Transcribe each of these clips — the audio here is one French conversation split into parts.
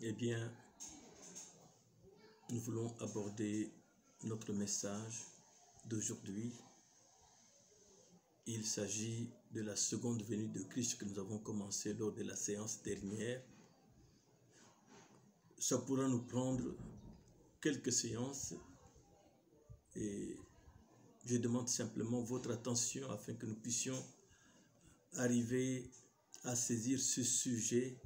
Eh bien, nous voulons aborder notre message d'aujourd'hui. Il s'agit de la seconde venue de Christ que nous avons commencé lors de la séance dernière. Ça pourra nous prendre quelques séances et je demande simplement votre attention afin que nous puissions arriver à saisir ce sujet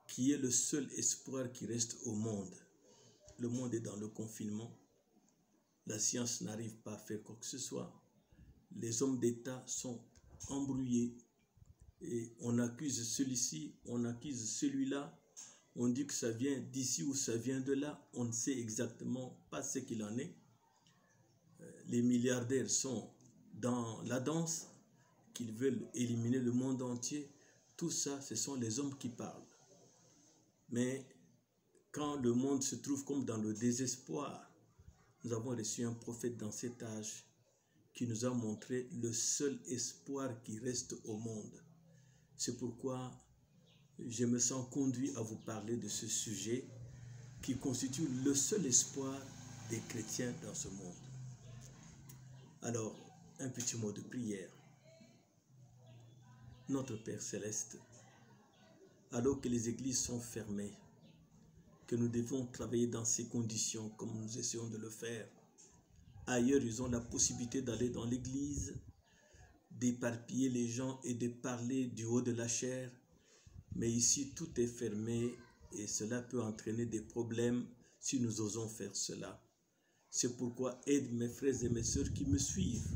qui est le seul espoir qui reste au monde. Le monde est dans le confinement. La science n'arrive pas à faire quoi que ce soit. Les hommes d'État sont embrouillés et on accuse celui-ci, on accuse celui-là. On dit que ça vient d'ici ou ça vient de là. On ne sait exactement pas ce qu'il en est. Les milliardaires sont dans la danse, qu'ils veulent éliminer le monde entier. Tout ça, ce sont les hommes qui parlent. Mais quand le monde se trouve comme dans le désespoir, nous avons reçu un prophète dans cet âge qui nous a montré le seul espoir qui reste au monde. C'est pourquoi je me sens conduit à vous parler de ce sujet qui constitue le seul espoir des chrétiens dans ce monde. Alors, un petit mot de prière. Notre Père Céleste, alors que les églises sont fermées, que nous devons travailler dans ces conditions comme nous essayons de le faire. Ailleurs, ils ont la possibilité d'aller dans l'église, d'éparpiller les gens et de parler du haut de la chair. Mais ici, tout est fermé et cela peut entraîner des problèmes si nous osons faire cela. C'est pourquoi aide mes frères et mes sœurs qui me suivent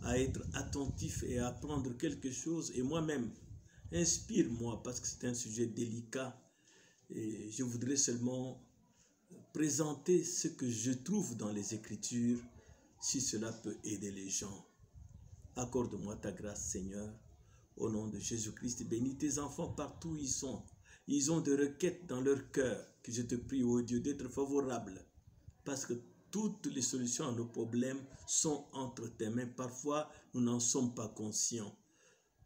à être attentifs et à apprendre quelque chose. Et moi-même, inspire-moi parce que c'est un sujet délicat. Et je voudrais seulement présenter ce que je trouve dans les Écritures, si cela peut aider les gens. Accorde-moi ta grâce, Seigneur. Au nom de Jésus-Christ, bénis tes enfants partout où ils sont. Ils ont des requêtes dans leur cœur que je te prie, ô Dieu, d'être favorable. Parce que toutes les solutions à nos problèmes sont entre tes mains. Parfois, nous n'en sommes pas conscients.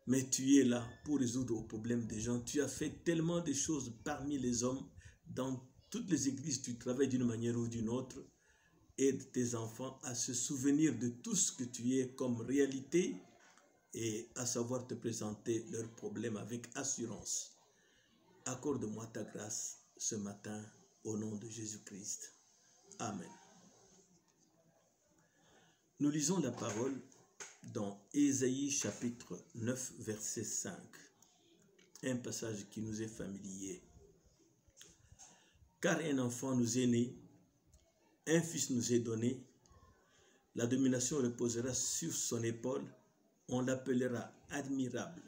Mais tu es là pour résoudre les problèmes des gens. Tu as fait tellement de choses parmi les hommes. Dans toutes les églises, tu travailles d'une manière ou d'une autre. Aide tes enfants à se souvenir de tout ce que tu es comme réalité et à savoir te présenter leurs problèmes avec assurance. Accorde-moi ta grâce ce matin au nom de Jésus-Christ. Amen. Nous lisons la parole dans Ésaïe chapitre 9 verset 5. Un passage qui nous est familier. Car un enfant nous est né, un fils nous est donné, la domination reposera sur son épaule, on l'appellera admirable,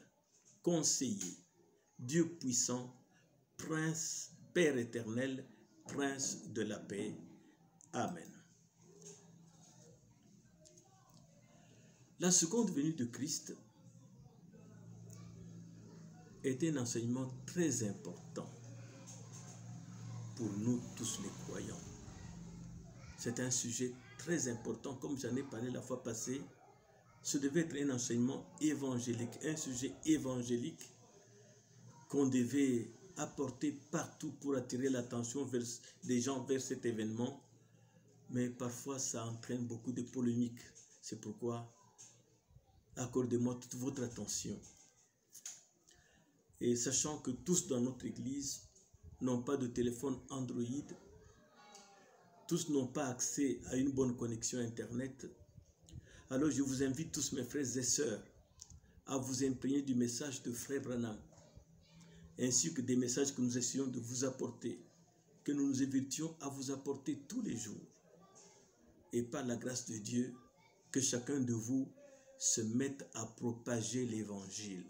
conseiller, Dieu puissant, prince, Père éternel, prince de la paix. Amen. La seconde venue de Christ est un enseignement très important pour nous tous les croyants. C'est un sujet très important, comme j'en ai parlé la fois passée. Ce devait être un enseignement évangélique, un sujet évangélique qu'on devait apporter partout pour attirer l'attention des gens vers cet événement. Mais parfois, ça entraîne beaucoup de polémiques. C'est pourquoi accordez-moi toute votre attention. Et sachant que tous dans notre église n'ont pas de téléphone Android, tous n'ont pas accès à une bonne connexion Internet, alors je vous invite tous mes frères et sœurs à vous imprégner du message de Frère Branham, ainsi que des messages que nous essayons de vous apporter, que nous nous évertions à vous apporter tous les jours. Et par la grâce de Dieu, que chacun de vous se mette à propager l'évangile.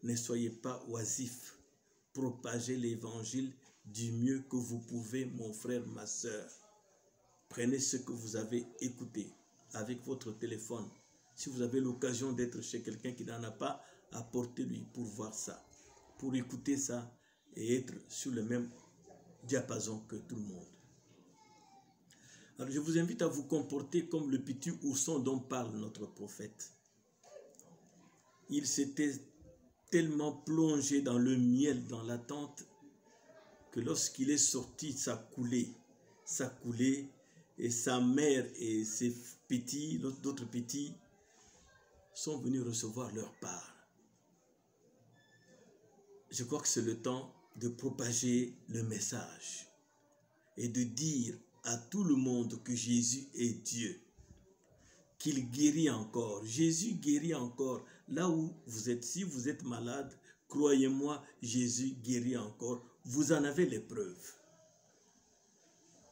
Ne soyez pas oisifs, propagez l'évangile du mieux que vous pouvez, mon frère, ma sœur. Prenez ce que vous avez écouté avec votre téléphone. Si vous avez l'occasion d'être chez quelqu'un qui n'en a pas, apportez-lui pour voir ça, pour écouter ça et être sur le même diapason que tout le monde. Alors je vous invite à vous comporter comme le petit ourson dont parle notre prophète. Il s'était tellement plongé dans le miel, dans l'attente, que lorsqu'il est sorti, ça coulait, et sa mère et ses petits, d'autres petits, sont venus recevoir leur part. Je crois que c'est le temps de propager le message et de dire à tout le monde que Jésus est Dieu, qu'il guérit encore. Jésus guérit encore. Là où vous êtes, si vous êtes malade, croyez-moi, Jésus guérit encore. Vous en avez les preuves.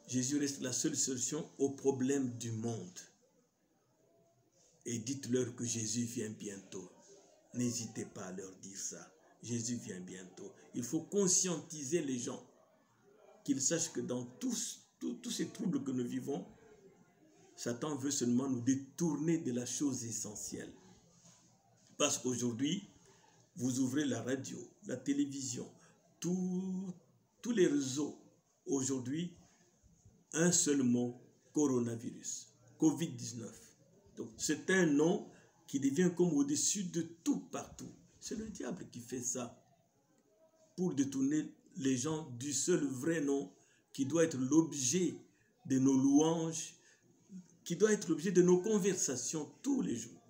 Jésus reste la seule solution aux problèmes du monde. Et dites-leur que Jésus vient bientôt. N'hésitez pas à leur dire ça. Jésus vient bientôt. Il faut conscientiser les gens, qu'ils sachent que dans tous ces troubles que nous vivons, Satan veut seulement nous détourner de la chose essentielle. Parce qu'aujourd'hui, vous ouvrez la radio, la télévision, tous les réseaux. Aujourd'hui, un seul mot, coronavirus, Covid-19. Donc, c'est un nom qui devient comme au-dessus de tout partout. C'est le diable qui fait ça pour détourner les gens du seul vrai nom qui doit être l'objet de nos louanges, qui doit être l'objet de nos conversations tous les jours.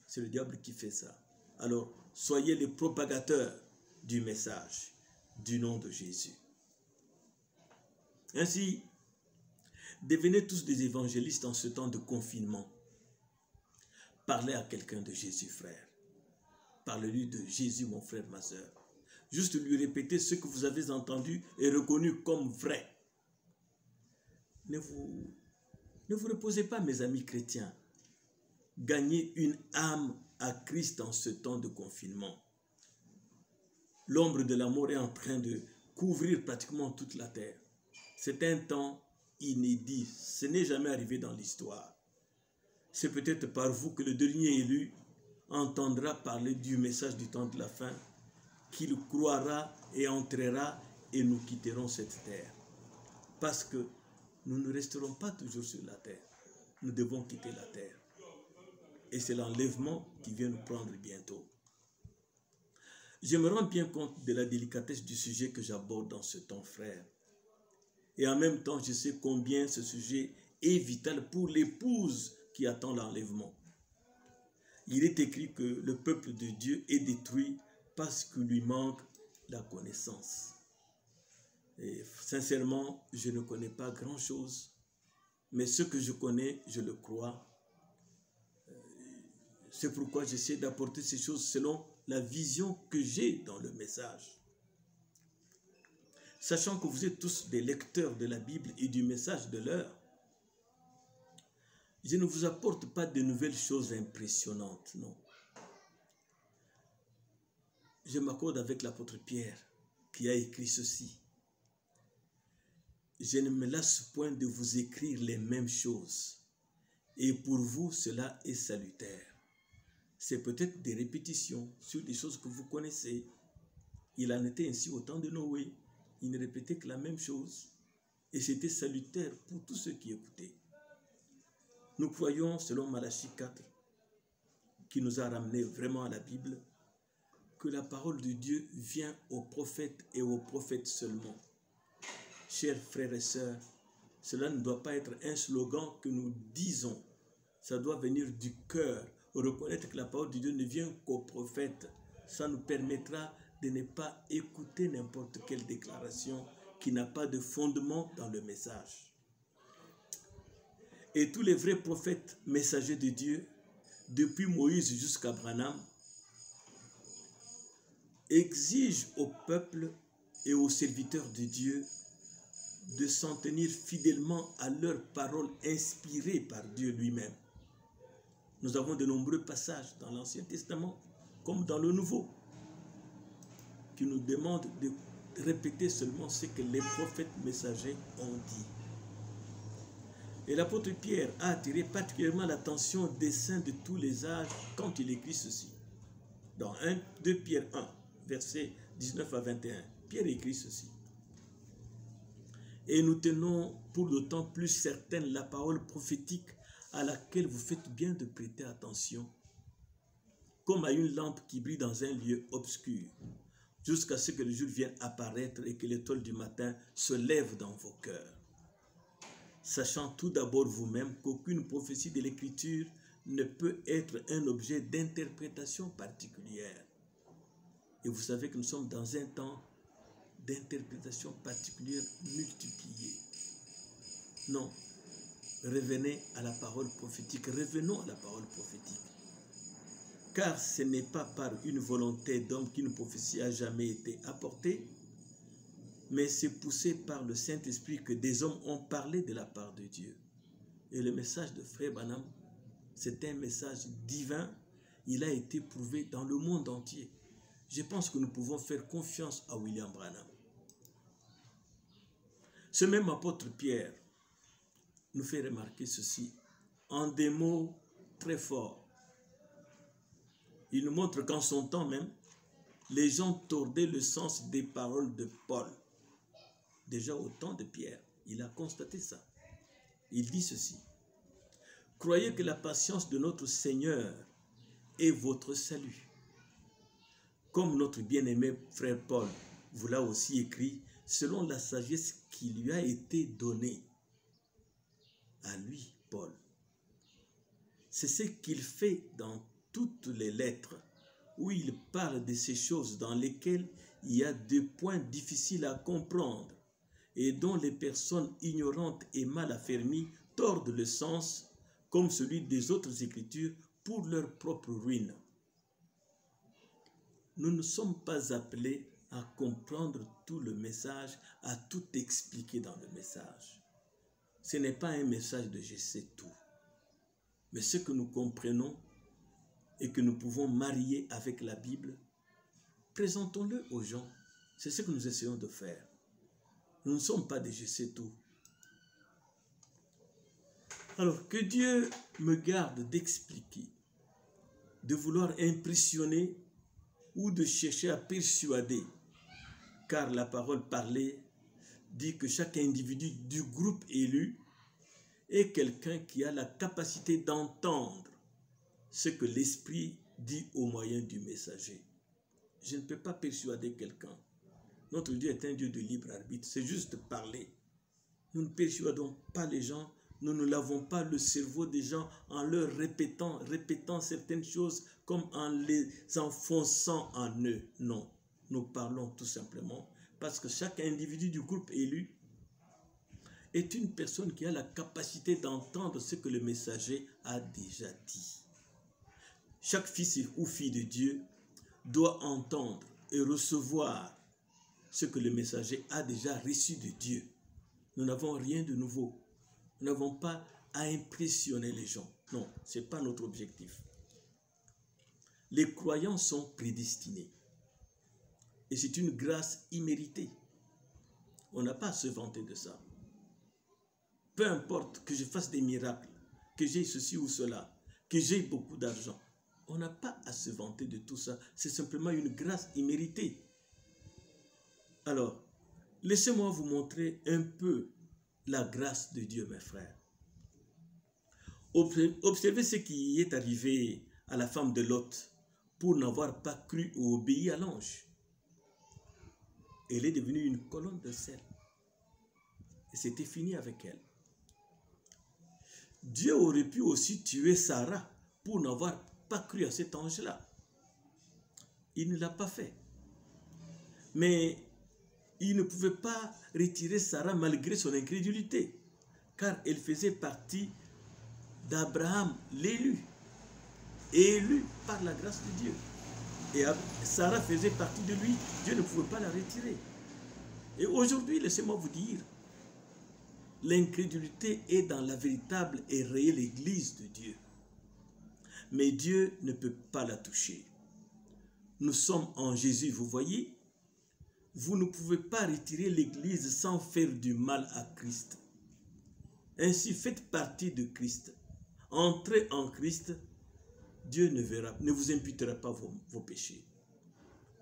C'est le diable qui fait ça. Alors, soyez les propagateurs du message, du nom de Jésus. Ainsi, devenez tous des évangélistes en ce temps de confinement. Parlez à quelqu'un de Jésus, frère. Parlez-lui de Jésus, mon frère, ma soeur. Juste lui répéter ce que vous avez entendu et reconnu comme vrai. Ne vous reposez pas, mes amis chrétiens. Gagnez une âme à Christ en ce temps de confinement. L'ombre de la mort est en train de couvrir pratiquement toute la terre. C'est un temps inédit. Ce n'est jamais arrivé dans l'histoire. C'est peut-être par vous que le dernier élu entendra parler du message du temps de la fin, qu'il croira et entrera et nous quitterons cette terre. Parce que nous ne resterons pas toujours sur la terre. Nous devons quitter la terre. Et c'est l'enlèvement qui vient nous prendre bientôt. Je me rends bien compte de la délicatesse du sujet que j'aborde dans ce temps, frère. Et en même temps, je sais combien ce sujet est vital pour l'épouse qui attend l'enlèvement. Il est écrit que le peuple de Dieu est détruit parce qu'il lui manque la connaissance. Et sincèrement, je ne connais pas grand-chose, mais ce que je connais, je le crois. C'est pourquoi j'essaie d'apporter ces choses selon la vision que j'ai dans le message. Sachant que vous êtes tous des lecteurs de la Bible et du message de l'heure, je ne vous apporte pas de nouvelles choses impressionnantes, non. Je m'accorde avec l'apôtre Pierre qui a écrit ceci. Je ne me lasse point de vous écrire les mêmes choses, et pour vous cela est salutaire. C'est peut-être des répétitions sur des choses que vous connaissez. Il en était ainsi au temps de Noé. Il ne répétait que la même chose, et c'était salutaire pour tous ceux qui écoutaient. Nous croyons, selon Malachie 4, qui nous a ramenés vraiment à la Bible, que la parole de Dieu vient aux prophètes et aux prophètes seulement. Chers frères et sœurs, cela ne doit pas être un slogan que nous disons. Ça doit venir du cœur. Reconnaître que la parole de Dieu ne vient qu'aux prophètes. Ça nous permettra de ne pas écouter n'importe quelle déclaration qui n'a pas de fondement dans le message. Et tous les vrais prophètes messagers de Dieu, depuis Moïse jusqu'à Branham, exigent au peuple et aux serviteurs de Dieu de s'en tenir fidèlement à leurs paroles inspirées par Dieu lui-même. Nous avons de nombreux passages dans l'Ancien Testament, comme dans le Nouveau, qui nous demandent de répéter seulement ce que les prophètes messagers ont dit. Et l'apôtre Pierre a attiré particulièrement l'attention des saints de tous les âges quand il écrit ceci. Dans 2 Pierre 1, versets 19 à 21, Pierre écrit ceci. Et nous tenons pour d'autant plus certaine la parole prophétique à laquelle vous faites bien de prêter attention, comme à une lampe qui brille dans un lieu obscur, jusqu'à ce que le jour vienne apparaître et que l'étoile du matin se lève dans vos cœurs. Sachant tout d'abord vous-même qu'aucune prophétie de l'Écriture ne peut être un objet d'interprétation particulière. Et vous savez que nous sommes dans un temps d'interprétation particulière multipliée. Non, revenez à la parole prophétique, revenons à la parole prophétique. Car ce n'est pas par une volonté d'homme qu'une prophétie a jamais été apportée, mais c'est poussé par le Saint-Esprit que des hommes ont parlé de la part de Dieu. Et le message de Frère Branham, c'est un message divin. Il a été prouvé dans le monde entier. Je pense que nous pouvons faire confiance à William Branham. Ce même apôtre Pierre nous fait remarquer ceci en des mots très forts. Il nous montre qu'en son temps même, les gens tordaient le sens des paroles de Paul. Déjà au temps de Pierre, il a constaté ça. Il dit ceci: croyez que la patience de notre Seigneur est votre salut. Comme notre bien-aimé frère Paul vous l'a aussi écrit, selon la sagesse qui lui a été donnée. À lui, Paul. C'est ce qu'il fait dans toutes les lettres, où il parle de ces choses dans lesquelles il y a des points difficiles à comprendre et dont les personnes ignorantes et mal affermies tordent le sens, comme celui des autres Écritures, pour leur propre ruine. Nous ne sommes pas appelés à comprendre tout le message, à tout expliquer dans le message. Ce n'est pas un message de « je sais tout ». Mais ce que nous comprenons et que nous pouvons marier avec la Bible, présentons-le aux gens. C'est ce que nous essayons de faire. Nous ne sommes pas des « je sais tout ». Alors, que Dieu me garde d'expliquer, de vouloir impressionner ou de chercher à persuader, car la parole parlée dit que chaque individu du groupe élu est quelqu'un qui a la capacité d'entendre ce que l'Esprit dit au moyen du messager. Je ne peux pas persuader quelqu'un. Notre Dieu est un Dieu de libre arbitre, c'est juste parler. Nous ne persuadons pas les gens, nous ne lavons pas le cerveau des gens en leur répétant certaines choses comme en les enfonçant en eux. Non, nous parlons tout simplement parce que chaque individu du groupe élu est une personne qui a la capacité d'entendre ce que le messager a déjà dit. Chaque fils ou fille de Dieu doit entendre et recevoir ce que le messager a déjà reçu de Dieu. Nous n'avons rien de nouveau. Nous n'avons pas à impressionner les gens. Non, ce n'est pas notre objectif. Les croyants sont prédestinés. Et c'est une grâce imméritée. On n'a pas à se vanter de ça. Peu importe que je fasse des miracles, que j'ai ceci ou cela, que j'ai beaucoup d'argent. On n'a pas à se vanter de tout ça. C'est simplement une grâce imméritée. Alors, laissez-moi vous montrer un peu la grâce de Dieu, mes frères. Observez ce qui est arrivé à la femme de Lot pour n'avoir pas cru ou obéi à l'ange. Elle est devenue une colonne de sel. Et c'était fini avec elle. Dieu aurait pu aussi tuer Sarah pour n'avoir pas cru à cet ange-là. Il ne l'a pas fait. Mais il ne pouvait pas retirer Sarah malgré son incrédulité, car elle faisait partie d'Abraham, l'élu, élu par la grâce de Dieu. Et Sarah faisait partie de lui, Dieu ne pouvait pas la retirer. Et aujourd'hui, laissez-moi vous dire, l'incrédulité est dans la véritable et réelle Église de Dieu. Mais Dieu ne peut pas la toucher. Nous sommes en Jésus, vous voyez. Vous ne pouvez pas retirer l'Église sans faire du mal à Christ. Ainsi, faites partie de Christ. Entrez en Christ, Dieu ne vous imputera pas vos péchés.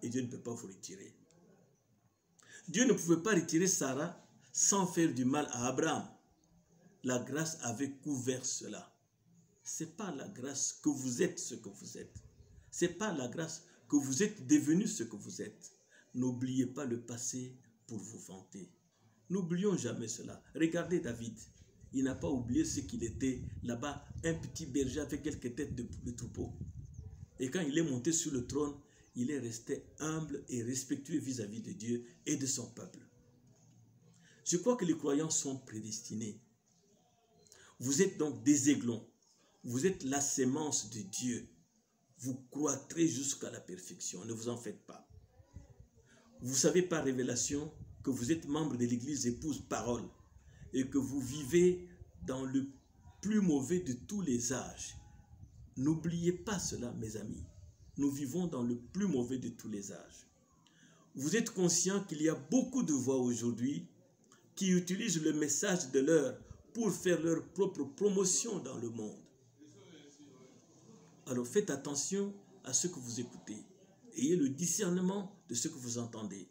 Et Dieu ne peut pas vous retirer. Dieu ne pouvait pas retirer Sarah sans faire du mal à Abraham. La grâce avait couvert cela. Ce n'est pas la grâce que vous êtes ce que vous êtes. Ce n'est pas la grâce que vous êtes devenu ce que vous êtes. n'oubliez pas le passé pour vous vanter. N'oublions jamais cela. Regardez David. Il n'a pas oublié ce qu'il était là-bas, un petit berger avec quelques têtes de troupeau. Et quand il est monté sur le trône, il est resté humble et respectueux vis-à-vis de Dieu et de son peuple. Je crois que les croyants sont prédestinés. Vous êtes donc des aiglons. Vous êtes la sémence de Dieu. Vous croîtrez jusqu'à la perfection. Ne vous en faites pas. Vous savez par révélation que vous êtes membre de l'église épouse parole et que vous vivez dans le plus mauvais de tous les âges. N'oubliez pas cela, mes amis. Nous vivons dans le plus mauvais de tous les âges. Vous êtes conscient qu'il y a beaucoup de voix aujourd'hui qui utilisent le message de l'heure pour faire leur propre promotion dans le monde. Alors faites attention à ce que vous écoutez. Ayez le discernement de ce que vous entendez.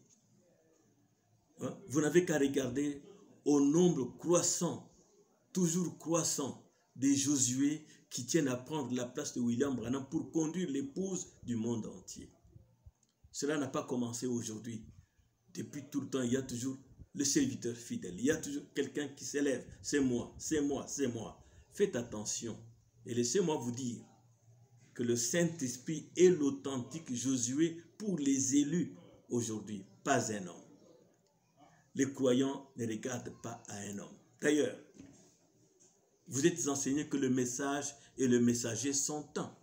Vous n'avez qu'à regarder au nombre croissant, toujours croissant, des Josué qui tiennent à prendre la place de William Branham pour conduire l'épouse du monde entier. Cela n'a pas commencé aujourd'hui. Depuis tout le temps, il y a toujours le serviteur fidèle. Il y a toujours quelqu'un qui s'élève. C'est moi, c'est moi, c'est moi. Faites attention et laissez-moi vous dire que le Saint-Esprit est l'authentique Josué pour les élus aujourd'hui, pas un homme. Les croyants ne regardent pas à un homme. D'ailleurs, vous êtes enseignés que le message et le messager sont un.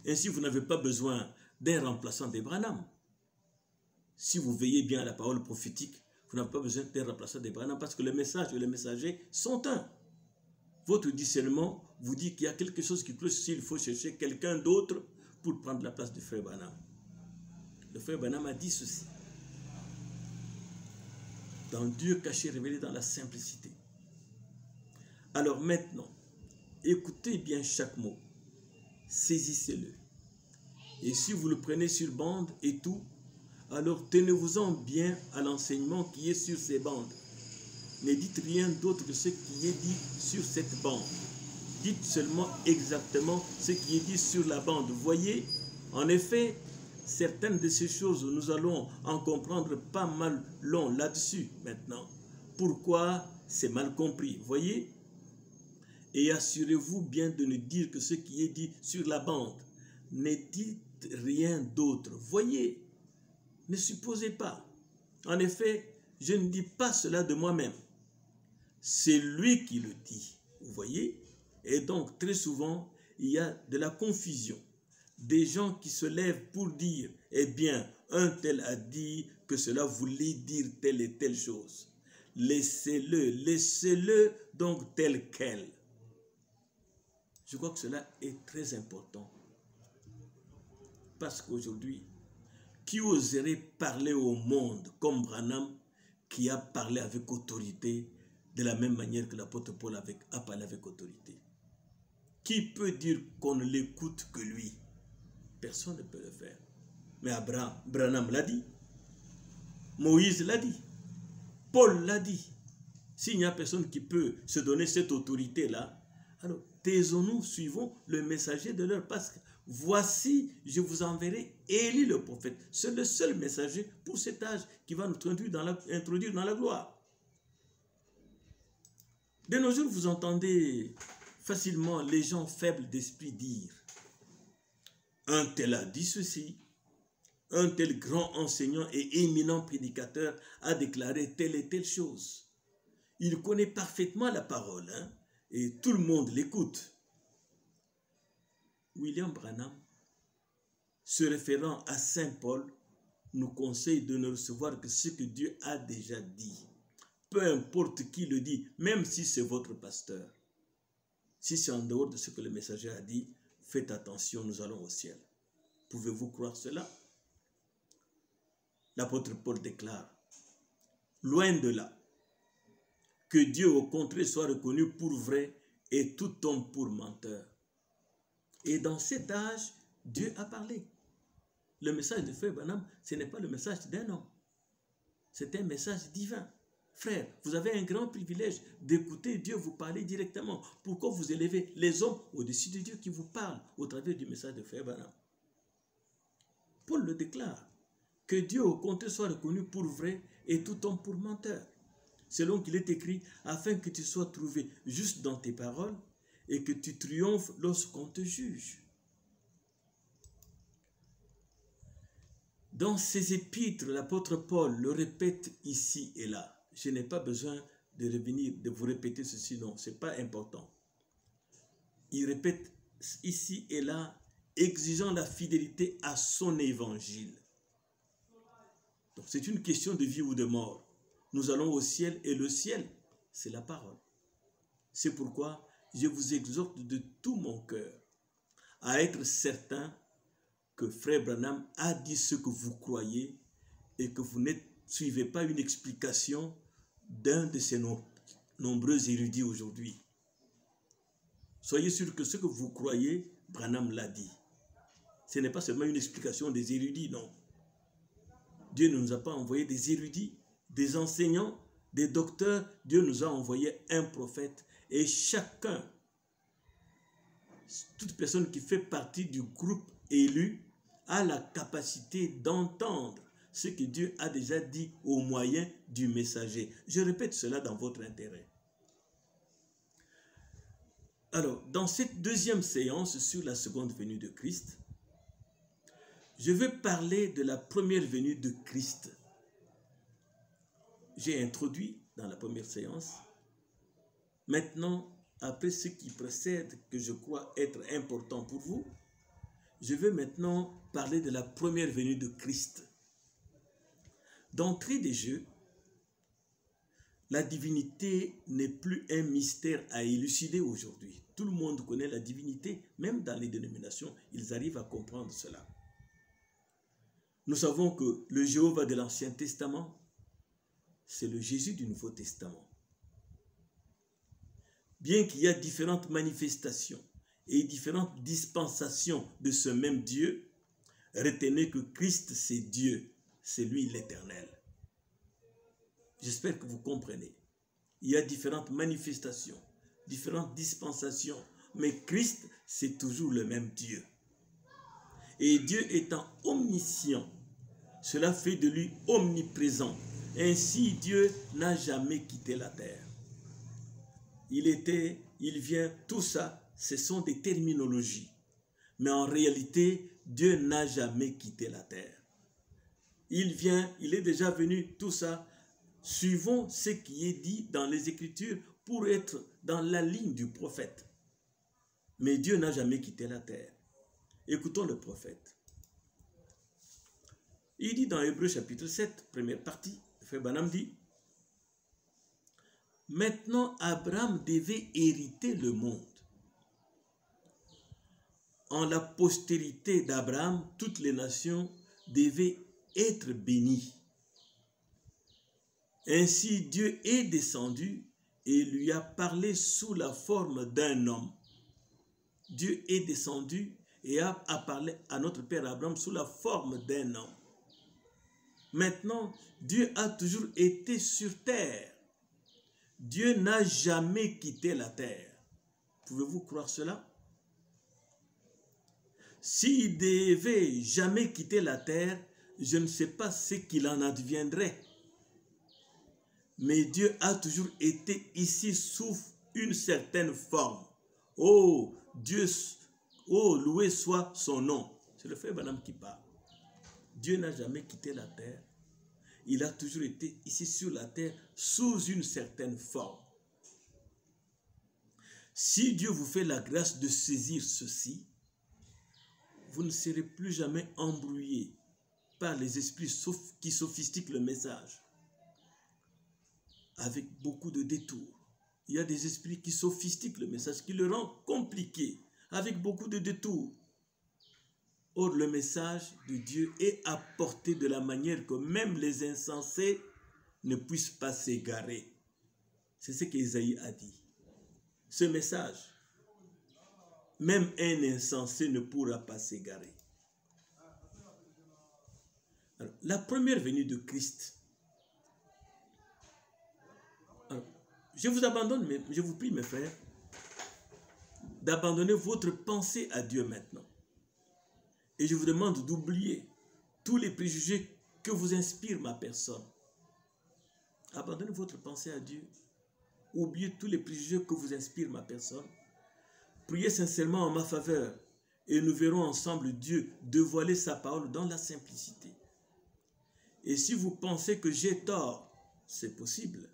Ainsi, vous n'avez pas besoin d'un remplaçant d'Abraham. Si vous veillez bien à la parole prophétique, vous n'avez pas besoin d'un remplaçant d'Abraham parce que le message et le messager sont un. Votre discernement vous dit qu'il y a quelque chose qui cloche s'il faut chercher quelqu'un d'autre pour prendre la place du frère Branham. Le frère Branham a dit ceci. Dans Dieu caché, révélé dans la simplicité. Alors maintenant, écoutez bien chaque mot. Saisissez-le. Et si vous le prenez sur bande et tout, alors tenez-vous-en bien à l'enseignement qui est sur ces bandes. Ne dites rien d'autre que ce qui est dit sur cette bande. Dites seulement exactement ce qui est dit sur la bande. Voyez, en effet, certaines de ces choses, nous allons en comprendre pas mal long là-dessus maintenant. Pourquoi c'est mal compris, voyez? Et assurez-vous bien de ne dire que ce qui est dit sur la bande. Ne dites rien d'autre, voyez? Ne supposez pas. En effet, je ne dis pas cela de moi-même. C'est lui qui le dit, vous voyez? Et donc, très souvent, il y a de la confusion. Des gens qui se lèvent pour dire, eh bien, un tel a dit que cela voulait dire telle et telle chose. Laissez-le donc tel quel. Je crois que cela est très important. Parce qu'aujourd'hui, qui oserait parler au monde comme Branham, qui a parlé avec autorité, de la même manière que l'apôtre Paul a parlé avec autorité? Qui peut dire qu'on ne l'écoute que lui? Personne ne peut le faire. Mais Branham l'a dit. Moïse l'a dit. Paul l'a dit. S'il n'y a personne qui peut se donner cette autorité-là, alors taisons-nous, suivons le messager de l'heure. Parce que voici, je vous enverrai Élie le prophète. C'est le seul messager pour cet âge qui va nous introduire dans la gloire. De nos jours, vous entendez facilement les gens faibles d'esprit dire: un tel a dit ceci, un tel grand enseignant et éminent prédicateur a déclaré telle et telle chose. Il connaît parfaitement la parole, hein, et tout le monde l'écoute. William Branham, se référant à Saint Paul, nous conseille de ne recevoir que ce que Dieu a déjà dit. Peu importe qui le dit, même si c'est votre pasteur. Si c'est en dehors de ce que le messager a dit, faites attention, nous allons au ciel. Pouvez-vous croire cela? L'apôtre Paul déclare: loin de là, que Dieu au contraire soit reconnu pour vrai et tout homme pour menteur. Et dans cet âge, Dieu a parlé. Le message de frère Branham, ce n'est pas le message d'un homme. C'est un message divin. Frère, vous avez un grand privilège d'écouter Dieu vous parler directement. Pourquoi vous élevez les hommes au-dessus de Dieu qui vous parle au travers du message de frère Branham? Paul le déclare. que Dieu au contraire soit reconnu pour vrai et tout homme pour menteur. Selon qu'il est écrit, afin que tu sois trouvé juste dans tes paroles et que tu triomphes lorsqu'on te juge. Dans ses épîtres, l'apôtre Paul le répète ici et là. Je n'ai pas besoin de revenir, de vous répéter ceci, non, ce n'est pas important. Il répète ici et là, exigeant la fidélité à son évangile. Donc c'est une question de vie ou de mort. Nous allons au ciel et le ciel, c'est la parole. C'est pourquoi je vous exhorte de tout mon cœur à être certain que Frère Branham a dit ce que vous croyez et que vous ne suivez pas une explication d'un de ces nombreux érudits aujourd'hui. Soyez sûr que ce que vous croyez, Branham l'a dit. Ce n'est pas seulement une explication des érudits, non. Dieu ne nous a pas envoyé des érudits, des enseignants, des docteurs. Dieu nous a envoyé un prophète. Et chacun, toute personne qui fait partie du groupe élu, a la capacité d'entendre ce que Dieu a déjà dit au moyen du messager. Je répète cela dans votre intérêt. Alors, dans cette deuxième séance sur la seconde venue de Christ, je vais parler de la première venue de Christ. J'ai introduit dans la première séance. Maintenant, après ce qui précède, que je crois être important pour vous, je vais maintenant parler de la première venue de Christ. D'entrée des jeux, la divinité n'est plus un mystère à élucider aujourd'hui. Tout le monde connaît la divinité, même dans les dénominations, ils arrivent à comprendre cela. Nous savons que le Jéhovah de l'Ancien Testament, c'est le Jésus du Nouveau Testament. Bien qu'il y a différentes manifestations et différentes dispensations de ce même Dieu, retenez que Christ c'est Dieu, c'est lui l'Éternel. J'espère que vous comprenez. Il y a différentes manifestations, différentes dispensations, mais Christ c'est toujours le même Dieu. Et Dieu étant omniscient, cela fait de lui omniprésent. Ainsi Dieu n'a jamais quitté la terre. Il était, il vient, tout ça, ce sont des terminologies. Mais en réalité, Dieu n'a jamais quitté la terre. Il vient, il est déjà venu, tout ça. Suivons ce qui est dit dans les Écritures pour être dans la ligne du prophète. Mais Dieu n'a jamais quitté la terre. Écoutons le prophète. Il dit dans Hébreux chapitre 7, première partie, Frère Branham dit, maintenant Abraham devait hériter le monde. En la postérité d'Abraham, toutes les nations devaient être bénies. Ainsi Dieu est descendu et lui a parlé sous la forme d'un homme. Dieu est descendu et a parlé à notre père Abraham sous la forme d'un homme. Maintenant, Dieu a toujours été sur terre. Dieu n'a jamais quitté la terre. Pouvez-vous croire cela? S'il devait jamais quitter la terre, je ne sais pas ce qu'il en adviendrait. Mais Dieu a toujours été ici sous une certaine forme. Oh, Dieu, oh, loué soit son nom. C'est le frère Branham qui parle. Dieu n'a jamais quitté la terre. Il a toujours été ici sur la terre sous une certaine forme. Si Dieu vous fait la grâce de saisir ceci, vous ne serez plus jamais embrouillé par les esprits qui sophistiquent le message avec beaucoup de détours. Il y a des esprits qui sophistiquent le message, qui le rendent compliqué avec beaucoup de détours. Or, le message de Dieu est apporté de la manière que même les insensés ne puissent pas s'égarer. C'est ce qu'Ésaïe a dit. Ce message, même un insensé ne pourra pas s'égarer. Alors, la première venue de Christ. Alors, je vous abandonne, mais je vous prie, mes frères, d'abandonner votre pensée à Dieu maintenant. Et je vous demande d'oublier tous les préjugés que vous inspire ma personne. Abandonnez votre pensée à Dieu. Oubliez tous les préjugés que vous inspire ma personne. Priez sincèrement en ma faveur et nous verrons ensemble Dieu dévoiler sa parole dans la simplicité. Et si vous pensez que j'ai tort, c'est possible.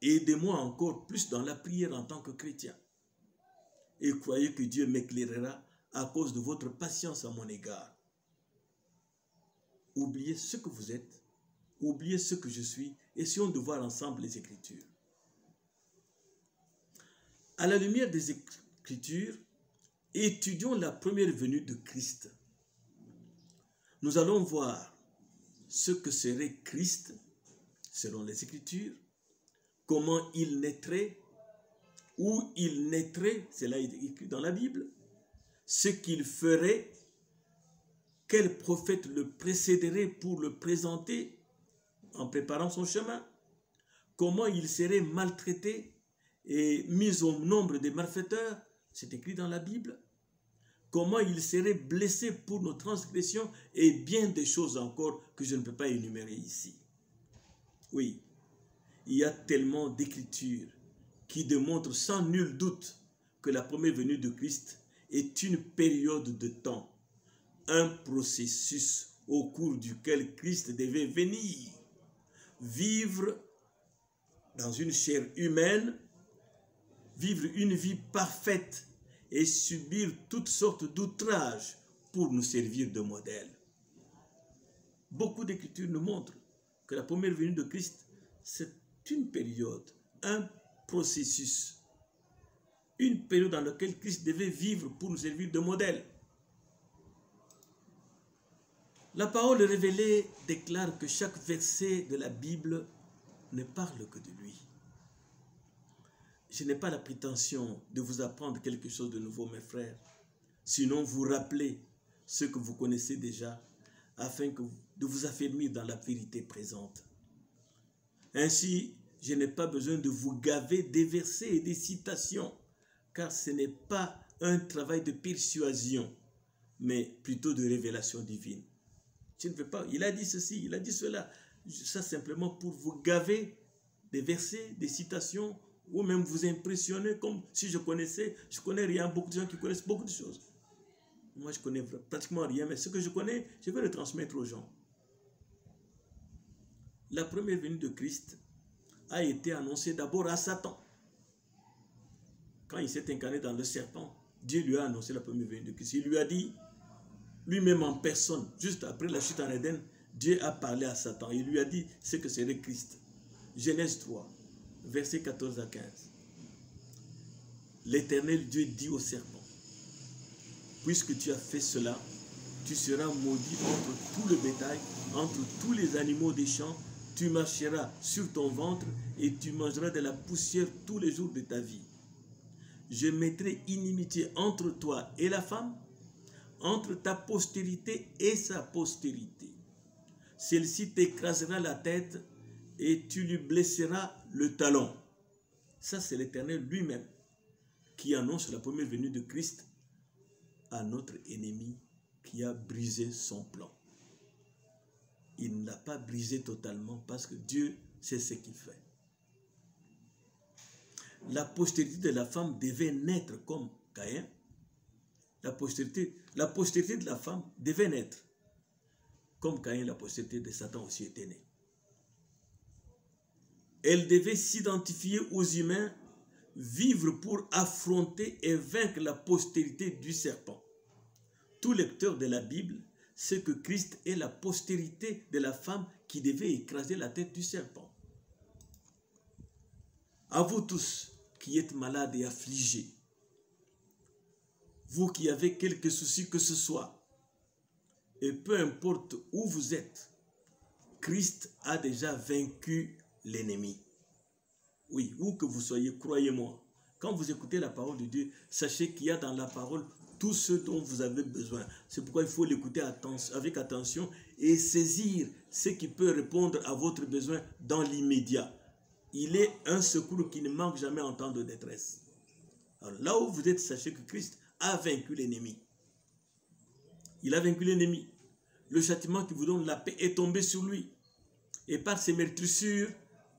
Aidez-moi encore plus dans la prière en tant que chrétien. Et croyez que Dieu m'éclairera à cause de votre patience à mon égard. Oubliez ce que vous êtes, oubliez ce que je suis, essayons de voir ensemble les Écritures. À la lumière des Écritures, étudions la première venue de Christ. Nous allons voir ce que serait Christ, selon les Écritures, comment il naîtrait, où il naîtrait, cela est écrit dans la Bible, ce qu'il ferait, quel prophète le précéderait pour le présenter en préparant son chemin, comment il serait maltraité et mis au nombre des malfaiteurs, c'est écrit dans la Bible, comment il serait blessé pour nos transgressions et bien des choses encore que je ne peux pas énumérer ici. Oui, il y a tellement d'écritures qui démontrent sans nul doute que la première venue de Christ est une période de temps, un processus au cours duquel Christ devait venir, vivre dans une chair humaine, vivre une vie parfaite et subir toutes sortes d'outrages pour nous servir de modèle. Beaucoup d'écritures nous montrent que la première venue de Christ, c'est une période, un processus, une période dans laquelle Christ devait vivre pour nous servir de modèle. La parole révélée déclare que chaque verset de la Bible ne parle que de lui. Je n'ai pas la prétention de vous apprendre quelque chose de nouveau, mes frères, sinon vous rappeler ce que vous connaissez déjà, afin de vous affermir dans la vérité présente. Ainsi, je n'ai pas besoin de vous gaver des versets et des citations, car ce n'est pas un travail de persuasion, mais plutôt de révélation divine. Je ne veux pas, il a dit ceci, il a dit cela, ça simplement pour vous gaver des versets, des citations, ou même vous impressionner comme si je connais rien, beaucoup de gens qui connaissent beaucoup de choses. Moi, je connais pratiquement rien, mais ce que je connais, je vais le transmettre aux gens. La première venue de Christ a été annoncée d'abord à Satan. Quand il s'est incarné dans le serpent, Dieu lui a annoncé la première venue de Christ. Il lui a dit, lui-même en personne, juste après la chute en Éden, Dieu a parlé à Satan. Il lui a dit ce que serait Christ. Genèse 3, versets 14 à 15. L'Éternel Dieu dit au serpent, puisque tu as fait cela, tu seras maudit entre tout le bétail, entre tous les animaux des champs, tu marcheras sur ton ventre et tu mangeras de la poussière tous les jours de ta vie. Je mettrai inimitié entre toi et la femme, entre ta postérité et sa postérité. Celle-ci t'écrasera la tête et tu lui blesseras le talon. Ça, c'est l'Éternel lui-même qui annonce la première venue de Christ à notre ennemi qui a brisé son plan. Il ne l'a pas brisé totalement parce que Dieu sait ce qu'il fait. La postérité de la femme devait naître comme Caïn. La postérité de la femme devait naître comme Caïn, la postérité de Satan aussi était née. Elle devait s'identifier aux humains, vivre pour affronter et vaincre la postérité du serpent. Tout lecteur de la Bible sait que Christ est la postérité de la femme qui devait écraser la tête du serpent. À vous tous qui êtes malades et affligés, vous qui avez quelques soucis que ce soit, et peu importe où vous êtes, Christ a déjà vaincu l'ennemi. Oui, où que vous soyez, croyez-moi. Quand vous écoutez la parole de Dieu, sachez qu'il y a dans la parole tout ce dont vous avez besoin. C'est pourquoi il faut l'écouter avec attention et saisir ce qui peut répondre à votre besoin dans l'immédiat. Il est un secours qui ne manque jamais en temps de détresse. Alors là où vous êtes, sachez que Christ a vaincu l'ennemi. Il a vaincu l'ennemi. le châtiment qui vous donne la paix est tombé sur lui. Et par ces meurtrissures,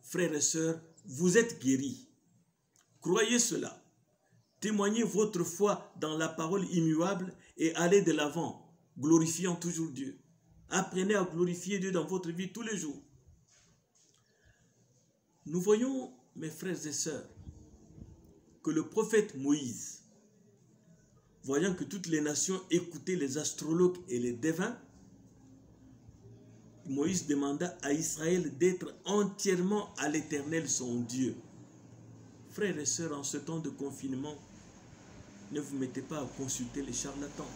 frères et sœurs, vous êtes guéris. Croyez cela. Témoignez votre foi dans la parole immuable et allez de l'avant, glorifiant toujours Dieu. Apprenez à glorifier Dieu dans votre vie tous les jours. Nous voyons, mes frères et sœurs, que le prophète Moïse, voyant que toutes les nations écoutaient les astrologues et les devins, Moïse demanda à Israël d'être entièrement à l'Éternel son Dieu. Frères et sœurs, en ce temps de confinement, ne vous mettez pas à consulter les charlatans.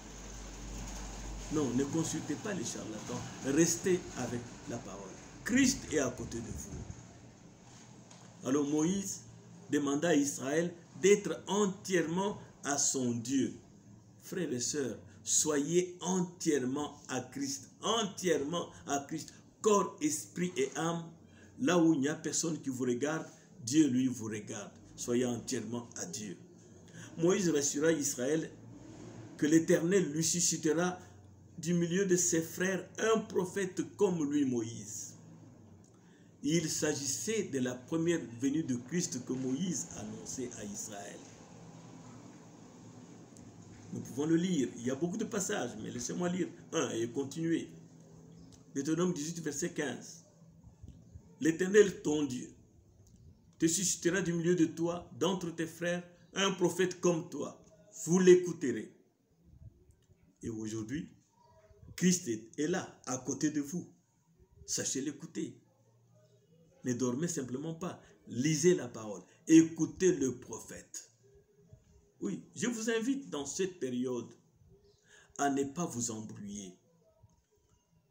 Non, ne consultez pas les charlatans. Restez avec la parole. Christ est à côté de vous. Alors Moïse demanda à Israël d'être entièrement à son Dieu. Frères et sœurs, soyez entièrement à Christ. Entièrement à Christ. Corps, esprit et âme. Là où il n'y a personne qui vous regarde, Dieu lui vous regarde. Soyez entièrement à Dieu. Moïse rassura Israël que l'Éternel lui suscitera du milieu de ses frères un prophète comme lui, Moïse. Il s'agissait de la première venue de Christ que Moïse annonçait à Israël. Nous pouvons le lire. Il y a beaucoup de passages, mais laissez-moi lire un et continuer. Deutéronome 18, verset 15. L'Éternel, ton Dieu, te suscitera du milieu de toi, d'entre tes frères, un prophète comme toi. Vous l'écouterez. Et aujourd'hui, Christ est là, à côté de vous. Sachez l'écouter. Ne dormez simplement pas. Lisez la parole. Écoutez le prophète. Oui, je vous invite dans cette période à ne pas vous embrouiller.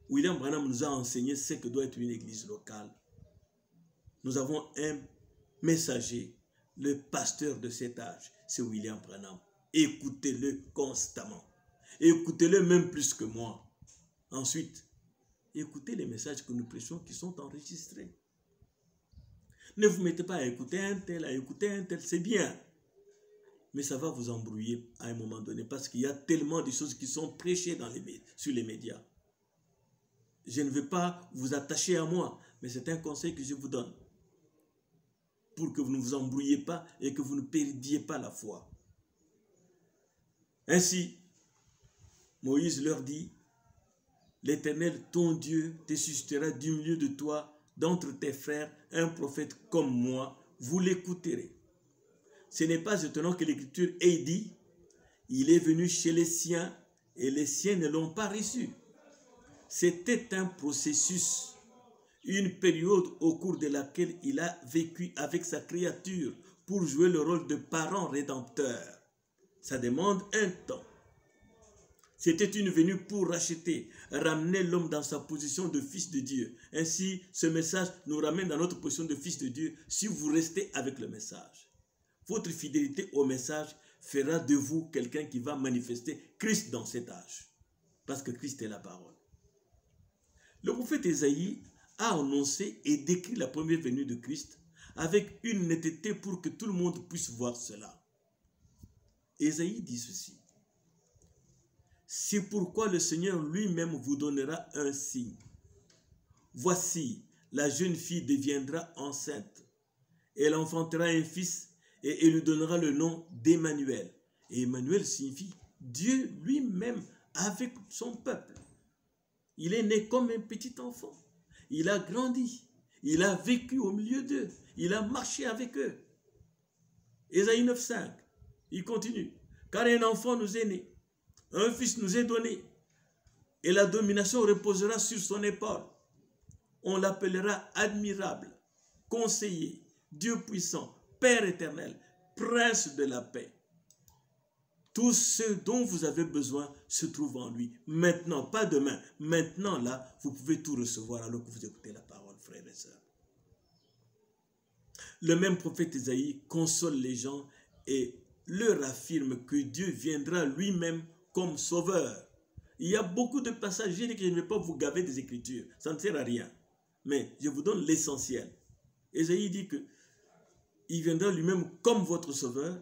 William Branham nous a enseigné ce que doit être une église locale. Nous avons un messager, le pasteur de cet âge, c'est William Branham. Écoutez-le constamment. Écoutez-le même plus que moi. Ensuite, écoutez les messages que nous prêchons qui sont enregistrés. Ne vous mettez pas à écouter un tel, c'est bien. Mais ça va vous embrouiller à un moment donné parce qu'il y a tellement de choses qui sont prêchées sur les médias. Je ne vais pas vous attacher à moi, mais c'est un conseil que je vous donne. Pour que vous ne vous embrouillez pas et que vous ne perdiez pas la foi. Ainsi, Moïse leur dit, l'Éternel, ton Dieu, te suscitera du milieu de toi, d'entre tes frères, un prophète comme moi, vous l'écouterez. Ce n'est pas étonnant que l'Écriture ait dit, il est venu chez les siens et les siens ne l'ont pas reçu. C'était un processus, une période au cours de laquelle il a vécu avec sa créature pour jouer le rôle de parent rédempteur. Ça demande un temps. C'était une venue pour racheter, ramener l'homme dans sa position de fils de Dieu. Ainsi, ce message nous ramène dans notre position de fils de Dieu si vous restez avec le message. Votre fidélité au message fera de vous quelqu'un qui va manifester Christ dans cet âge. Parce que Christ est la parole. Le prophète Ésaïe a annoncé et décrit la première venue de Christ avec une netteté pour que tout le monde puisse voir cela. Ésaïe dit ceci. C'est pourquoi le Seigneur lui-même vous donnera un signe. Voici, la jeune fille deviendra enceinte. Elle enfantera un fils et elle lui donnera le nom d'Emmanuel. Et Emmanuel signifie Dieu lui-même avec son peuple. Il est né comme un petit enfant. Il a grandi. Il a vécu au milieu d'eux. Il a marché avec eux. Ésaïe 9,5. Il continue. Car un enfant nous est né. Un fils nous est donné. Et la domination reposera sur son épaule. On l'appellera admirable, conseiller, Dieu puissant, Père éternel, prince de la paix. Tout ce dont vous avez besoin se trouve en lui. Maintenant, pas demain. Maintenant, là, vous pouvez tout recevoir alors que vous écoutez la parole, frères et sœurs. Le même prophète Ésaïe console les gens et leur affirme que Dieu viendra lui-même comme sauveur. Il y a beaucoup de passages, je dis que je ne vais pas vous gaver des Écritures. Ça ne sert à rien. Mais je vous donne l'essentiel. Ésaïe dit que il viendra lui-même comme votre sauveur.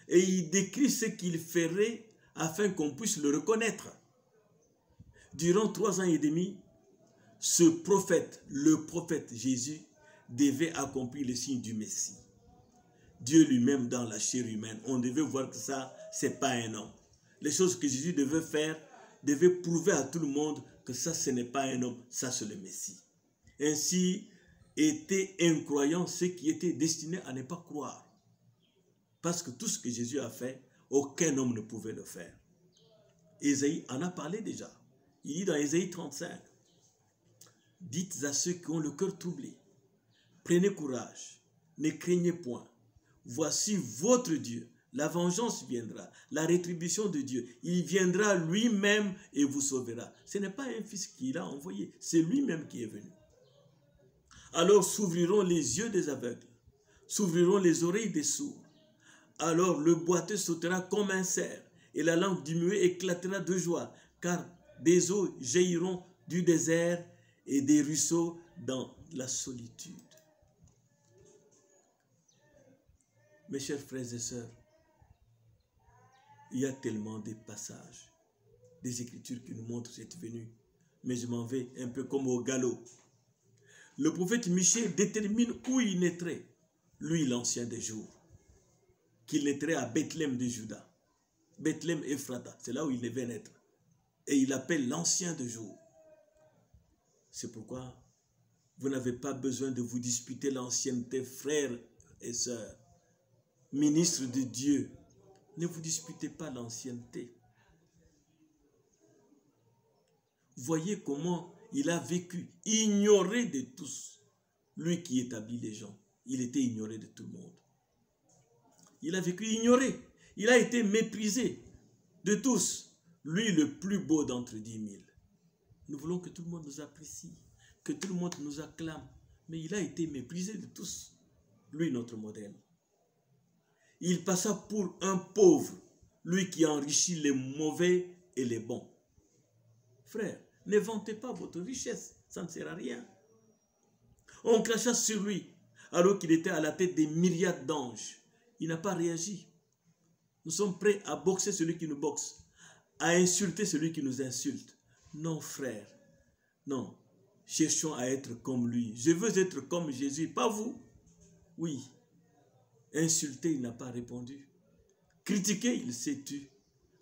Et il décrit ce qu'il ferait afin qu'on puisse le reconnaître. Durant 3 ans et demi, ce prophète, le prophète Jésus, devait accomplir le signe du Messie. Dieu lui-même dans la chair humaine. On devait voir que ça, ce n'est pas un homme. Les choses que Jésus devait faire, devait prouver à tout le monde que ça, ce n'est pas un homme, ça c'est le Messie. Ainsi étaient incroyants ceux qui étaient destinés à ne pas croire. Parce que tout ce que Jésus a fait, aucun homme ne pouvait le faire. Ésaïe en a parlé déjà. Il dit dans Ésaïe 35, « Dites à ceux qui ont le cœur troublé, prenez courage, ne craignez point. Voici votre Dieu. La vengeance viendra, la rétribution de Dieu. Il viendra lui-même et vous sauvera. » Ce n'est pas un fils qu'il a envoyé, c'est lui-même qui est venu. Alors s'ouvriront les yeux des aveugles, s'ouvriront les oreilles des sourds. Alors le boiteux sautera comme un cerf, et la langue du muet éclatera de joie, car des eaux jailliront du désert et des ruisseaux dans la solitude. Mes chers frères et sœurs, il y a tellement de passages, des Écritures qui nous montrent cette venue, mais je m'en vais un peu comme au galop. Le prophète Michée détermine où il naîtrait, lui l'ancien des jours, qu'il naîtrait à Bethléem de Juda. Bethléem Ephrata, c'est là où il devait naître. Et il appelle l'ancien des jours. C'est pourquoi vous n'avez pas besoin de vous disputer l'ancienneté, frères et sœurs. Ministres de Dieu, ne vous disputez pas l'ancienneté. Voyez comment il a vécu, ignoré de tous. Lui qui établit les gens, il était ignoré de tout le monde. Il a vécu ignoré. Il a été méprisé de tous. Lui, le plus beau d'entre 10 000. Nous voulons que tout le monde nous apprécie, que tout le monde nous acclame. Mais il a été méprisé de tous. Lui, notre modèle. Il passa pour un pauvre, lui qui enrichit les mauvais et les bons. Frère, ne vantez pas votre richesse, ça ne sert à rien. On cracha sur lui, alors qu'il était à la tête des myriades d'anges. Il n'a pas réagi. Nous sommes prêts à boxer celui qui nous boxe, à insulter celui qui nous insulte. Non, frère, non. Cherchons à être comme lui. Je veux être comme Jésus, pas vous. Oui. Insulter, il n'a pas répondu. Critiquer, il s'est tu.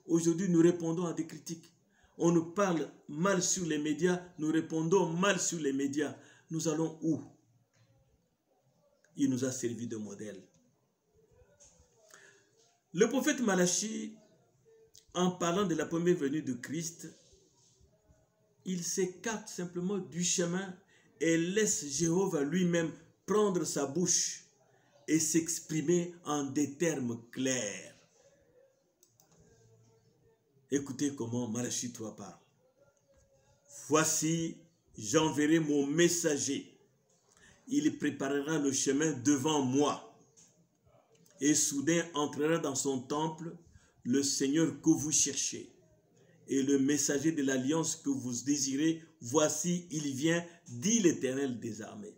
Aujourd'hui, nous répondons à des critiques. On nous parle mal sur les médias, nous répondons mal sur les médias. Nous allons où? Il nous a servi de modèle. Le prophète Malachie, en parlant de la première venue de Christ, il s'écarte simplement du chemin et laisse Jéhovah lui-même prendre sa bouche et s'exprimer en des termes clairs. Écoutez comment Malachie 3 parle. « Voici, j'enverrai mon messager. Il préparera le chemin devant moi. Et soudain entrera dans son temple le Seigneur que vous cherchez. Et le messager de l'alliance que vous désirez, voici, il vient, dit l'Éternel des armées. »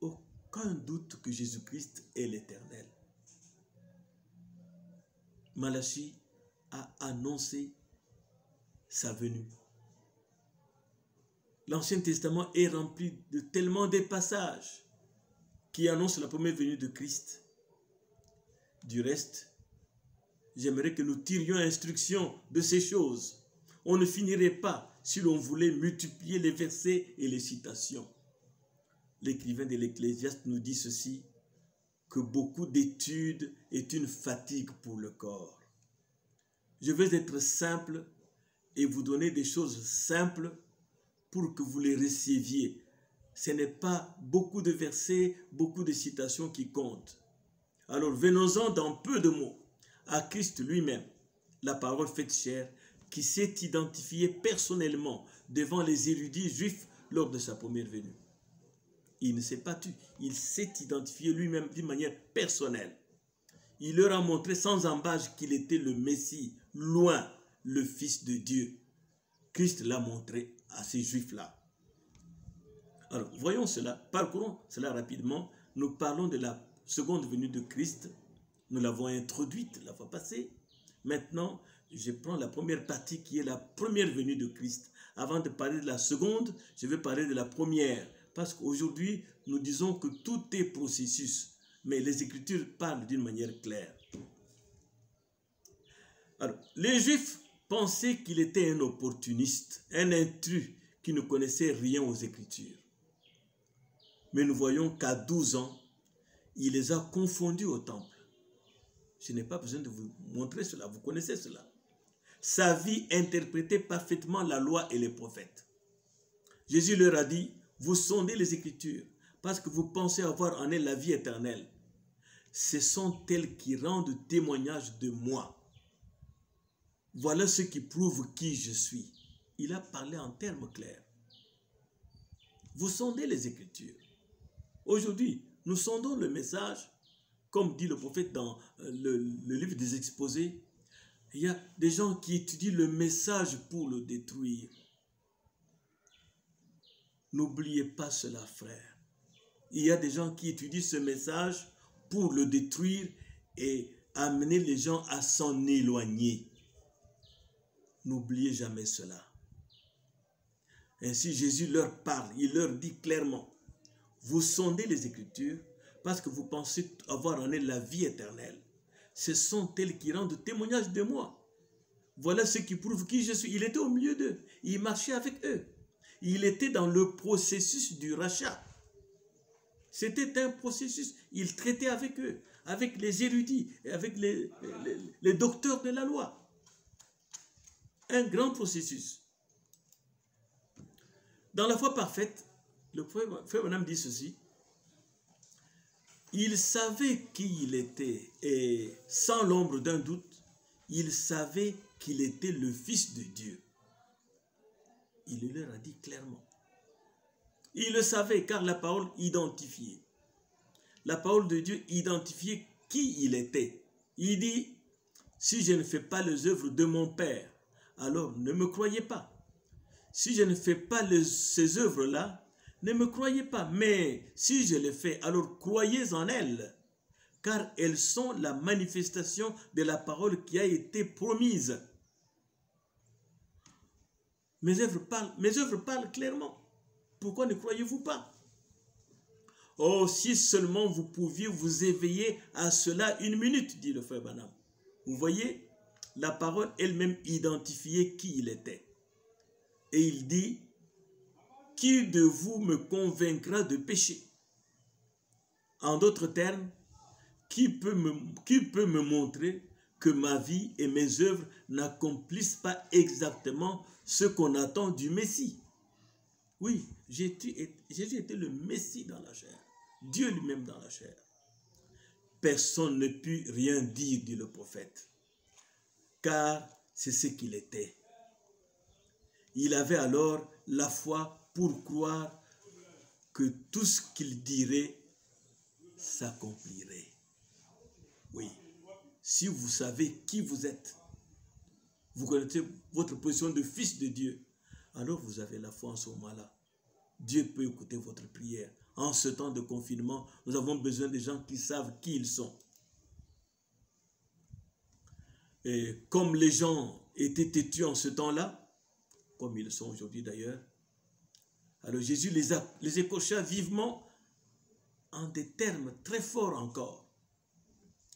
Aucun doute que Jésus-Christ est l'Éternel. Malachie a annoncé sa venue. L'Ancien Testament est rempli de tellement de passages qui annoncent la première venue de Christ. Du reste, j'aimerais que nous tirions instruction de ces choses. On ne finirait pas si l'on voulait multiplier les versets et les citations. L'écrivain de l'Ecclésiaste nous dit ceci, que beaucoup d'études est une fatigue pour le corps. Je veux être simple et vous donner des choses simples pour que vous les receviez. Ce n'est pas beaucoup de versets, beaucoup de citations qui comptent. Alors venons-en dans peu de mots à Christ lui-même, la parole faite chair, qui s'est identifié personnellement devant les érudits juifs lors de sa première venue. Il ne s'est pas tué, il s'est identifié lui-même d'une manière personnelle. Il leur a montré sans embâche qu'il était le Messie, loin, le Fils de Dieu. Christ l'a montré à ces Juifs-là. Alors, voyons cela, parcourons cela rapidement. Nous parlons de la seconde venue de Christ. Nous l'avons introduite la fois passée. Maintenant, je prends la première partie qui est la première venue de Christ. Avant de parler de la seconde, je vais parler de la première. Parce qu'aujourd'hui, nous disons que tout est processus. Mais les Écritures parlent d'une manière claire. Alors, les Juifs pensaient qu'il était un opportuniste, un intrus qui ne connaissait rien aux Écritures. Mais nous voyons qu'à 12 ans, il les a confondus au temple. Je n'ai pas besoin de vous montrer cela, vous connaissez cela. Sa vie interprétait parfaitement la loi et les prophètes. Jésus leur a dit, vous sondez les Écritures parce que vous pensez avoir en elles la vie éternelle. Ce sont elles qui rendent témoignage de moi. Voilà ce qui prouve qui je suis. Il a parlé en termes clairs. Vous sondez les Écritures. Aujourd'hui, nous sondons le message, comme dit le prophète dans le livre des exposés. Il y a des gens qui étudient le message pour le détruire. N'oubliez pas cela, frère. Il y a des gens qui étudient ce message pour le détruire et amener les gens à s'en éloigner. N'oubliez jamais cela. Ainsi, Jésus leur parle, il leur dit clairement, vous sondez les Écritures parce que vous pensez avoir en elles la vie éternelle. Ce sont elles qui rendent témoignage de moi. Voilà ce qui prouve qui je suis. Il était au milieu d'eux, il marchait avec eux. Il était dans le processus du rachat. C'était un processus. Il traitait avec eux, avec les érudits, et avec les docteurs de la loi. Un grand processus. Dans la foi parfaite, le frère Branham dit ceci. Il savait qui il était et sans l'ombre d'un doute, il savait qu'il était le Fils de Dieu. Il leur a dit clairement. Il le savait car la parole identifiait. La parole de Dieu identifiait qui il était. Il dit, si je ne fais pas les œuvres de mon Père, alors ne me croyez pas. Si je ne fais pas ces œuvres-là, ne me croyez pas. Mais si je les fais, alors croyez en elles, car elles sont la manifestation de la parole qui a été promise. Mes œuvres parlent clairement. Pourquoi ne croyez-vous pas? Oh, si seulement vous pouviez vous éveiller à cela une minute, dit le frère Branham. Vous voyez, la parole elle-même identifiait qui il était. Et il dit, qui de vous me convaincra de péché? En d'autres termes, qui peut me montrer que ma vie et mes œuvres n'accomplissent pas exactement ce qu'on attend du Messie? Oui, Jésus était le Messie dans la chair. Dieu lui-même dans la chair. Personne ne put rien dire, dit le prophète, car c'est ce qu'il était. Il avait alors la foi pour croire que tout ce qu'il dirait s'accomplirait. Oui, si vous savez qui vous êtes, vous connaissez votre position de fils de Dieu, alors vous avez la foi en ce moment-là. Dieu peut écouter votre prière. En ce temps de confinement, nous avons besoin de gens qui savent qui ils sont. Et comme les gens étaient têtus en ce temps-là, comme ils le sont aujourd'hui d'ailleurs, alors Jésus les écorcha vivement en des termes très forts encore.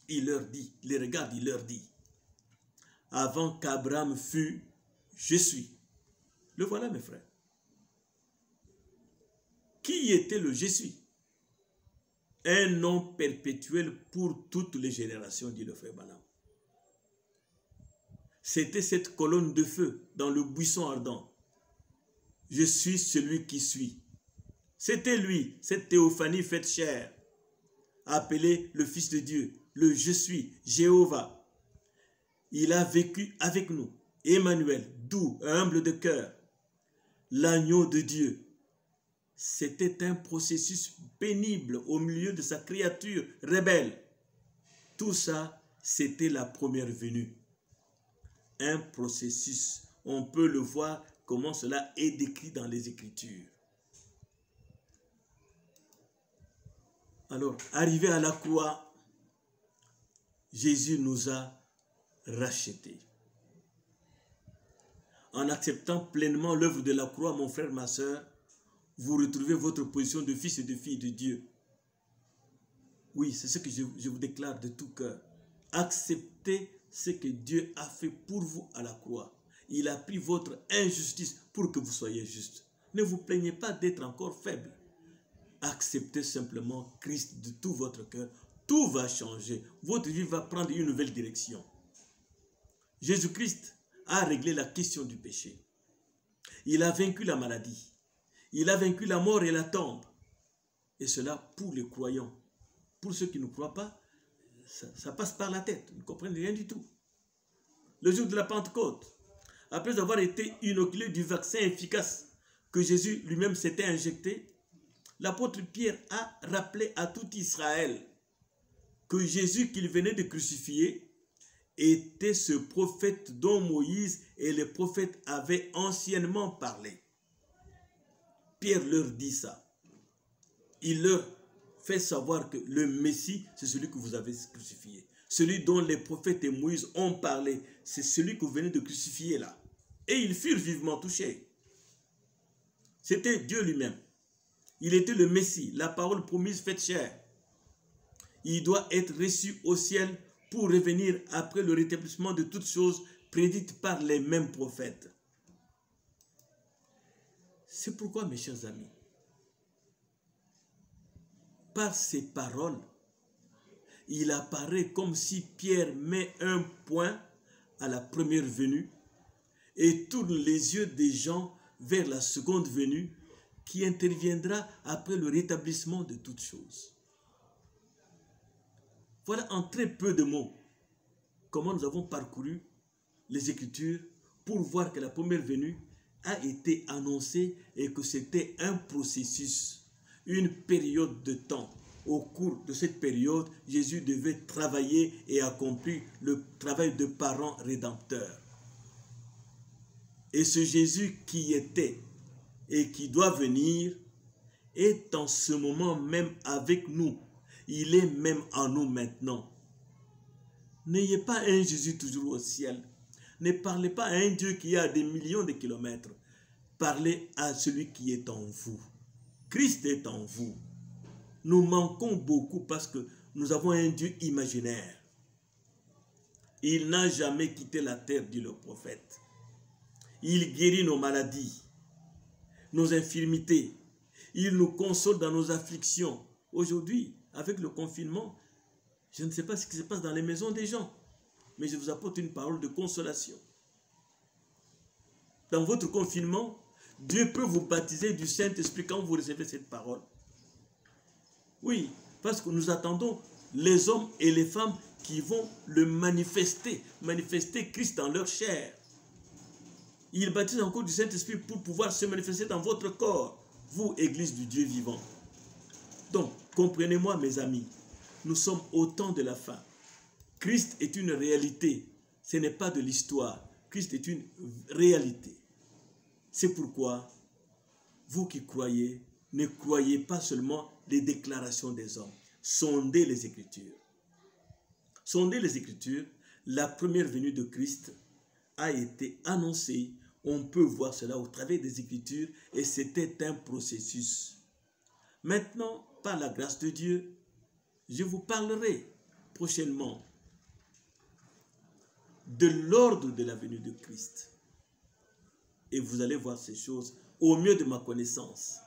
Il leur dit, il les regarde, il leur dit, avant qu'Abraham fût, je suis. Le voilà mes frères. Qui était le je suis? Un nom perpétuel pour toutes les générations, dit le frère Branham. C'était cette colonne de feu dans le buisson ardent. Je suis celui qui suis. C'était lui, cette théophanie faite chair, appelé le Fils de Dieu, le je suis, Jéhovah. Il a vécu avec nous, Emmanuel, doux, humble de cœur, l'agneau de Dieu. C'était un processus pénible au milieu de sa créature rebelle. Tout ça, c'était la première venue. Un processus, on peut le voir comment cela est décrit dans les Écritures. Alors, arrivé à la croix, Jésus nous a rachetés. En acceptant pleinement l'œuvre de la croix, mon frère, ma soeur, vous retrouvez votre position de fils et de fille de Dieu. Oui, c'est ce que je vous déclare de tout cœur. Acceptez ce que Dieu a fait pour vous à la croix. Il a pris votre injustice pour que vous soyez juste. Ne vous plaignez pas d'être encore faible. Acceptez simplement Christ de tout votre cœur. Tout va changer. Votre vie va prendre une nouvelle direction. Jésus-Christ a réglé la question du péché. Il a vaincu la maladie. Il a vaincu la mort et la tombe. Et cela pour les croyants. Pour ceux qui ne croient pas, ça passe par la tête. Ils ne comprennent rien du tout. Le jour de la Pentecôte, après avoir été inoculé du vaccin efficace que Jésus lui-même s'était injecté, l'apôtre Pierre a rappelé à tout Israël que Jésus qu'il venait de crucifier était ce prophète dont Moïse et les prophètes avaient anciennement parlé. Pierre leur dit ça. Il leur fait savoir que le Messie, c'est celui que vous avez crucifié. Celui dont les prophètes et Moïse ont parlé, c'est celui que vous venez de crucifier là. Et ils furent vivement touchés. C'était Dieu lui-même. Il était le Messie, la parole promise faite chair. Il doit être reçu au ciel pour revenir après le rétablissement de toutes choses prédites par les mêmes prophètes. C'est pourquoi, mes chers amis, par ces paroles, il apparaît comme si Pierre met un point à la première venue et tourne les yeux des gens vers la seconde venue qui interviendra après le rétablissement de toutes choses. Voilà en très peu de mots comment nous avons parcouru les Écritures pour voir que la première venue a été annoncée et que c'était un processus, une période de temps. Au cours de cette période, Jésus devait travailler et accomplir le travail de parent rédempteur. Et ce Jésus qui était et qui doit venir est en ce moment même avec nous. Il est même en nous maintenant. N'ayez pas un Jésus toujours au ciel. Ne parlez pas à un Dieu qui est à des millions de kilomètres. Parlez à celui qui est en vous. Christ est en vous. Nous manquons beaucoup parce que nous avons un Dieu imaginaire. Il n'a jamais quitté la terre, dit le prophète. Il guérit nos maladies, nos infirmités. Il nous console dans nos afflictions. Aujourd'hui, avec le confinement, je ne sais pas ce qui se passe dans les maisons des gens, mais je vous apporte une parole de consolation. Dans votre confinement, Dieu peut vous baptiser du Saint-Esprit quand vous recevez cette parole. Oui, parce que nous attendons les hommes et les femmes qui vont le manifester Christ dans leur chair. Il baptise encore du Saint-Esprit pour pouvoir se manifester dans votre corps, vous, Église du Dieu vivant. Donc, comprenez-moi, mes amis, nous sommes au temps de la fin. Christ est une réalité, ce n'est pas de l'histoire. Christ est une réalité. C'est pourquoi, vous qui croyez, ne croyez pas seulement les déclarations des hommes. Sondez les Écritures. Sondez les Écritures. La première venue de Christ a été annoncée. On peut voir cela au travers des Écritures et c'était un processus. Maintenant, par la grâce de Dieu, je vous parlerai prochainement de l'ordre de la venue de Christ. Et vous allez voir ces choses au mieux de ma connaissance.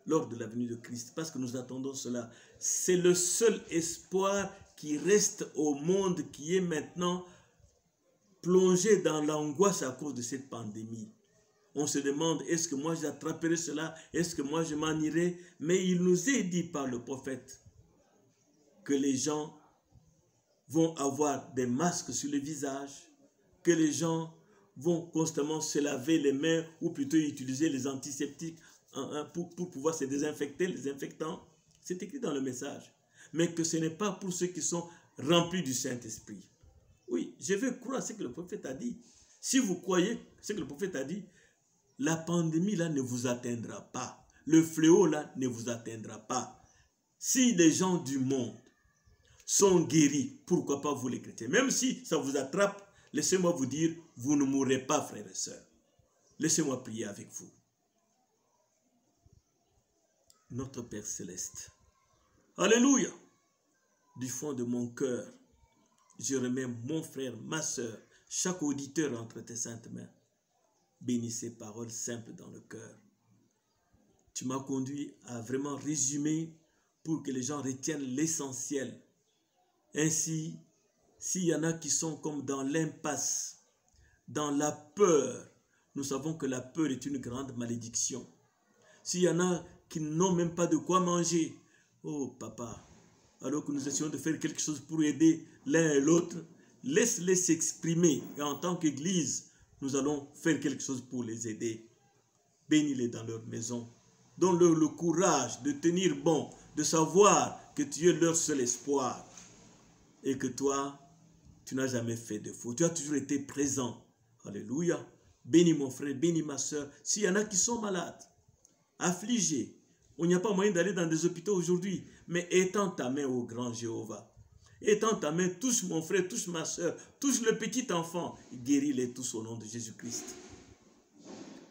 L'ordre de la venue de Christ, parce que nous attendons cela. C'est le seul espoir qui reste au monde qui est maintenant plongé dans l'angoisse à cause de cette pandémie. On se demande, est-ce que moi j'attraperai cela? Est-ce que moi je m'en irai? Mais il nous est dit par le prophète que les gens vont avoir des masques sur le visage, que les gens vont constamment se laver les mains ou plutôt utiliser les antiseptiques pour pouvoir se désinfecter, les infectants. C'est écrit dans le message. Mais que ce n'est pas pour ceux qui sont remplis du Saint-Esprit. Oui, je veux croire ce que le prophète a dit. Si vous croyez ce que le prophète a dit, la pandémie là ne vous atteindra pas. Le fléau là ne vous atteindra pas. Si les gens du monde sont guéris, pourquoi pas vous les chrétiens? Même si ça vous attrape, Laissez-moi vous dire, vous ne mourrez pas, frères et sœurs. Laissez-moi prier avec vous. Notre Père Céleste, alléluia, du fond de mon cœur, je remets mon frère, ma soeur, chaque auditeur entre tes saintes mains. Bénis ces paroles simples dans le cœur. Tu m'as conduit à vraiment résumer pour que les gens retiennent l'essentiel. Ainsi, s'il y en a qui sont comme dans l'impasse, dans la peur, nous savons que la peur est une grande malédiction. S'il y en a qui n'ont même pas de quoi manger, oh papa, alors que nous essayons de faire quelque chose pour aider l'un et l'autre, laisse-les s'exprimer. Et en tant qu'Église, nous allons faire quelque chose pour les aider. Bénis-les dans leur maison. Donne-leur le courage de tenir bon, de savoir que tu es leur seul espoir. Et que toi, tu n'as jamais fait de faux. Tu as toujours été présent. Alléluia. Bénis mon frère, bénis ma soeur. S'il y en a qui sont malades, affligés, on n'y a pas moyen d'aller dans des hôpitaux aujourd'hui, mais étends ta main au grand Jéhovah. Étends ta main, touche mon frère, touche ma soeur, touche le petit enfant, guéris-les tous au nom de Jésus-Christ.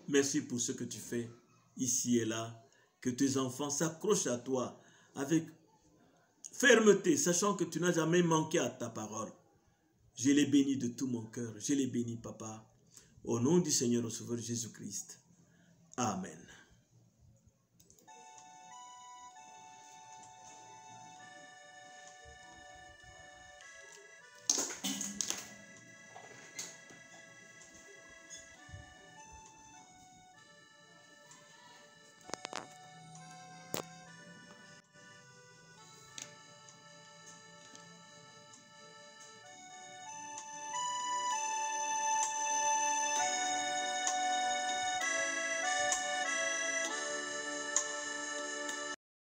Merci pour ce que tu fais ici et là, que tes enfants s'accrochent à toi avec fermeté, sachant que tu n'as jamais manqué à ta parole. Je les bénis de tout mon cœur, je les bénis, papa, au nom du Seigneur, au Sauveur Jésus-Christ. Amen.